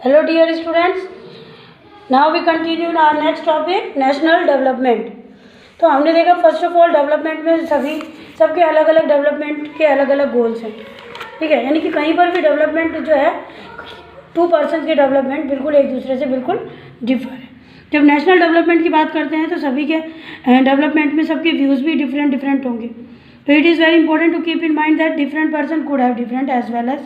Hello dear students, now we continue our next topic national development। तो हमने देखा first of all development में सबके अलग अलग डेवलपमेंट के अलग अलग गोल्स हैं, ठीक है। यानी कि कहीं पर भी डेवलपमेंट जो है टू पर्सन के डेवलपमेंट बिल्कुल एक दूसरे से बिल्कुल डिफर है। जब नेशनल डेवलपमेंट की बात करते हैं तो सभी के डेवलपमेंट में सबके व्यूज़ भी डिफरेंट होंगे। तो it is very important to keep in mind that different person could have different as well as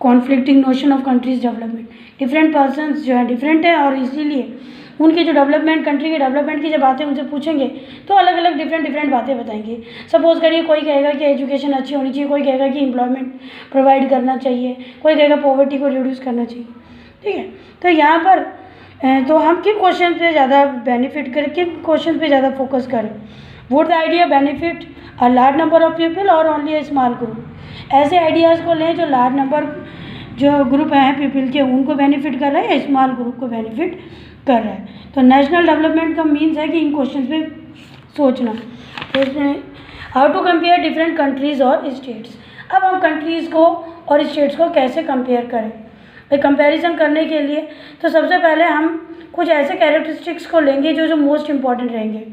conflicting notion of countries development. Different persons जो है डिफरेंट है और इसीलिए उनके जो डेवलपमेंट कंट्री के डेवलपमेंट की जब बातें उनसे पूछेंगे तो अलग अलग डिफरेंट बातें बताएंगे। सपोज करिए कोई कहेगा कि एजुकेशन अच्छी होनी चाहिए, कोई कहेगा कि एम्प्लॉयमेंट प्रोवाइड करना चाहिए, कोई कहेगा पॉवर्टी को रिड्यूस करना चाहिए, ठीक है। तो यहाँ पर तो हम किन क्वेश्चन पे ज़्यादा बेनिफिट करें, किन क्वेश्चन पे ज़्यादा फोकस करें? Would the idea benefit a large number of people और ओनली अ स्मॉल ग्रुप? ऐसे आइडियाज़ को लें जो लार्ज नंबर जो ग्रुप हैं पीपल के उनको बेनिफिट कर रहा है या स्मॉल ग्रुप को बेनिफिट कर रहा है। तो नेशनल डेवलपमेंट का मीन्स है कि इन क्वेश्चन पे सोचना। How to compare different countries और स्टेट्स। अब हम कंट्रीज़ को और स्टेट्स को कैसे कंपेयर करें? भाई कंपैरिजन करने के लिए तो सबसे पहले हम कुछ ऐसे कैरेक्टरिस्टिक्स को लेंगे जो मोस्ट इंपॉर्टेंट रहेंगे।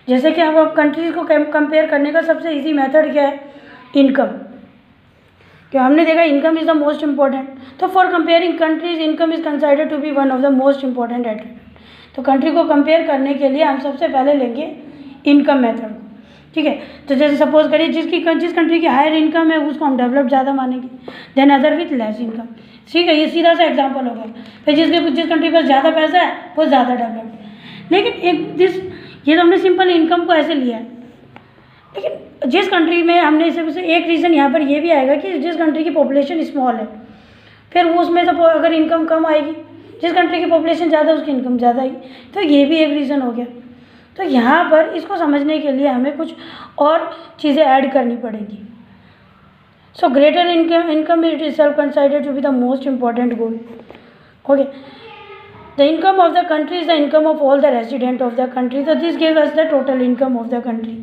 जैसे कि हम कंट्रीज़ को कंपेयर करने का सबसे ईजी मेथड क्या है? इनकम। कि हमने देखा income is the most important. तो for comparing countries income is considered to be one of the most important attribute. तो कंट्री को कंपेयर करने के लिए हम सबसे पहले लेंगे इनकम मेथड, ठीक है। तो जैसे सपोज करिए जिस कंट्री की हायर इनकम है उसको हम डेवलप ज़्यादा मानेंगे then other with less income, ठीक है। ये सीधा सा एग्जाम्पल हो गया। फिर जिस कंट्री पर ज़्यादा पैसा है वो ज़्यादा डेवलप्ड। लेकिन ये तो हमने सिंपल इनकम को ऐसे लिया है, लेकिन जिस कंट्री में हमने सबसे एक रीज़न यहाँ पर ये भी आएगा कि जिस कंट्री की पॉपुलेशन स्मॉल है फिर वो उसमें तो अगर इनकम कम आएगी, जिस कंट्री की पॉपुलेशन ज़्यादा उसकी इनकम ज़्यादा आएगी, तो ये भी एक रीज़न हो गया। तो यहाँ पर इसको समझने के लिए हमें कुछ और चीज़ें ऐड करनी पड़ेंगी। So greater income it is self considered to be the most important goal, okay. The income of the country is the income of all the resident of the country. So this gives us the total income of the country.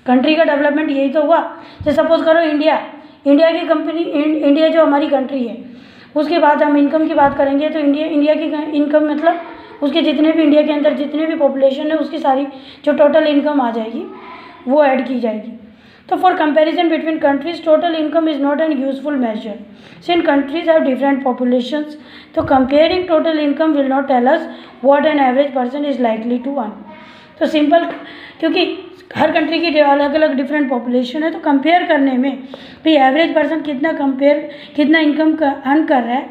Country का development यही तो हुआ। जैसे suppose करो India की company, India जो हमारी country है उसके बाद हम इनकम की बात करेंगे तो इंडिया की इनकम मतलब उसके जितने भी इंडिया के अंदर जितने भी पॉपुलेशन है उसकी सारी जो टोटल इनकम आ जाएगी वो ऐड की जाएगी। तो for comparison between countries total income is not an useful measure since countries have different populations. तो comparing total income will not tell us what an average person is likely to earn. तो simple, क्योंकि हर country की अलग अलग different population है, तो compare करने में भाई एवरेज पर्सन कितना इनकम अर्न कर रहा है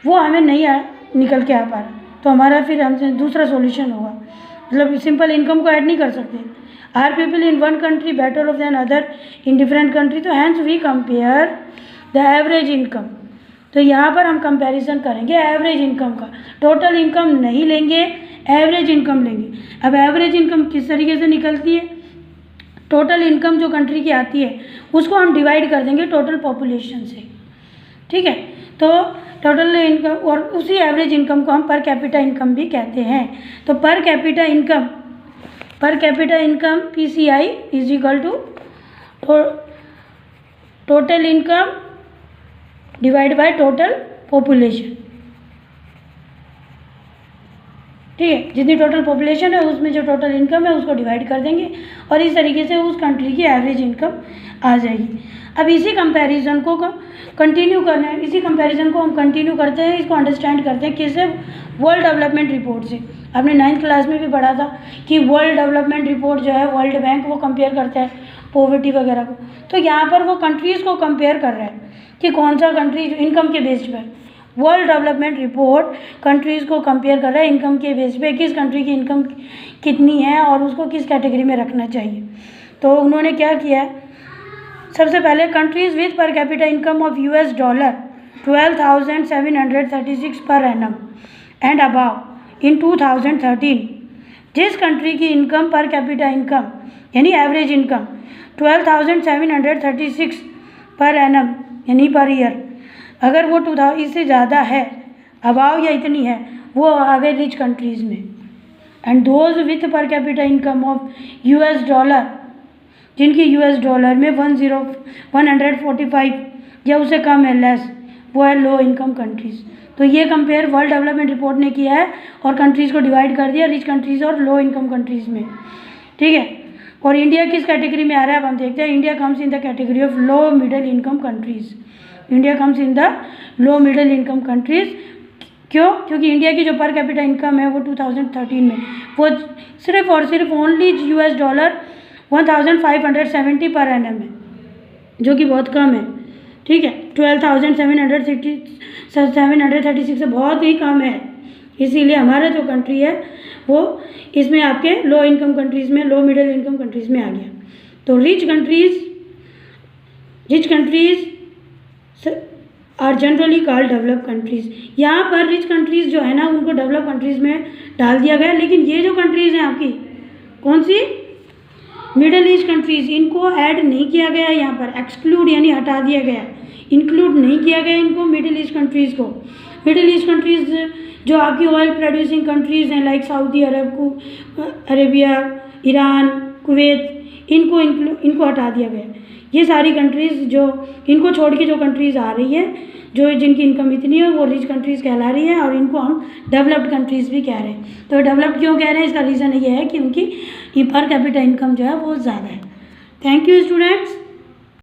वो हमें नहीं निकल के आ पा रहा। तो हमारा फिर हमसे दूसरा सॉल्यूशन होगा, मतलब सिंपल इनकम को ऐड नहीं कर सकते। Are people in one country better off than other in different country? तो hence we compare the average income. तो यहाँ पर हम कंपैरिजन करेंगे एवरेज इनकम का, टोटल इनकम नहीं लेंगे, एवरेज इनकम लेंगे। अब एवरेज इनकम किस तरीके से निकलती है? टोटल इनकम जो कंट्री की आती है उसको हम डिवाइड कर देंगे टोटल पॉपुलेशन से, ठीक है। तो टोटल इनकम और उसी एवरेज इनकम को हम पर कैपिटा इनकम भी कहते हैं। तो per capita income PCI is equal to total income divide by total population, ठीक है। जितनी टोटल पॉपुलेशन है उसमें जो टोटल इनकम है उसको डिवाइड कर देंगे और इस तरीके से उस कंट्री की एवरेज इनकम आ जाएगी। अब इसी कंपैरिजन को कंटिन्यू करते हैं, इसको अंडरस्टैंड करते हैं किससे? वर्ल्ड डेवलपमेंट रिपोर्ट से। आपने 9th क्लास में भी पढ़ा था कि वर्ल्ड डेवलपमेंट रिपोर्ट जो है वर्ल्ड बैंक वो कंपेयर करता है पॉवर्टी वगैरह को। तो यहाँ पर वो कंट्रीज़ को कंपेयर कर रहा है कि कौन सा कंट्री इनकम के बेस पर। वर्ल्ड डेवलपमेंट रिपोर्ट कंट्रीज़ को कंपेयर कर रहा है इनकम के बेस पे, किस कंट्री की इनकम कितनी है और उसको किस कैटेगरी में रखना चाहिए। तो उन्होंने क्या किया है, सबसे पहले कंट्रीज़ विथ पर capita income of US dollar 12,736 per annum and above इन 2013। जिस कंट्री की इनकम पर कैपिटा इनकम यानी एवरेज इनकम 12,736 पर एनम यानी पर ईयर, अगर वो 2000 इससे ज़्यादा है, अबाव या इतनी है, वो आ गए रिच कंट्रीज़ में। एंड दोज विथ पर capita income of US dollar, जिनकी US डॉलर में 145 या उससे कम है लेस वो है लो इनकम कंट्रीज़। तो ये कंपेयर वर्ल्ड डेवलपमेंट रिपोर्ट ने किया है और कंट्रीज़ को डिवाइड कर दिया रिच कंट्रीज़ और लो इनकम कंट्रीज़ में, ठीक है। और इंडिया किस कैटेगरी में आ रहा है अब हम देखते हैं। India comes in the category of low middle income countries. India comes in the low middle income countries. क्यों? क्योंकि इंडिया की जो पर कैपिटा इनकम है वो 2013 में वो सिर्फ और सिर्फ ओनली $1570 पर एनम है, जो कि बहुत कम है, ठीक है। 12,736 से बहुत ही कम है। इसीलिए हमारा जो कंट्री है वो इसमें आपके लो इनकम कंट्रीज़ में, लो मिडिल इनकम कंट्रीज़ में आ गया। तो rich countries are generally called develop countries. यहाँ पर रिच कंट्रीज़ जो है ना उनको डेवलप कंट्रीज़ में डाल दिया गया, लेकिन ये जो कंट्रीज़ हैं आपकी कौन सी, मिडिल ईस्ट कंट्रीज़, इनको ऐड नहीं किया गया यहाँ पर, एक्सक्लूड यानी हटा दिया गया, इंक्लूड नहीं किया गया इनको मिडिल ईस्ट कंट्रीज़ को। मिडिल ईस्ट कंट्रीज़ जो आपकी ऑयल प्रोड्यूसिंग कंट्रीज़ हैं like Saudi Arabia, Iran, Kuwait, इनको हटा दिया गया। ये सारी कंट्रीज़ जो इनको छोड़ के जो कंट्रीज़ आ रही है, जो जिनकी इनकम इतनी है वो रिच कंट्रीज़ कहला रही है और इनको हम डेवलप्ड कंट्रीज़ भी कह रहे हैं। तो डेवलप्ड क्यों कह रहे हैं, इसका रीज़न ये है कि उनकी पर कैपिटा इनकम जो है वो ज़्यादा है। Thank you students.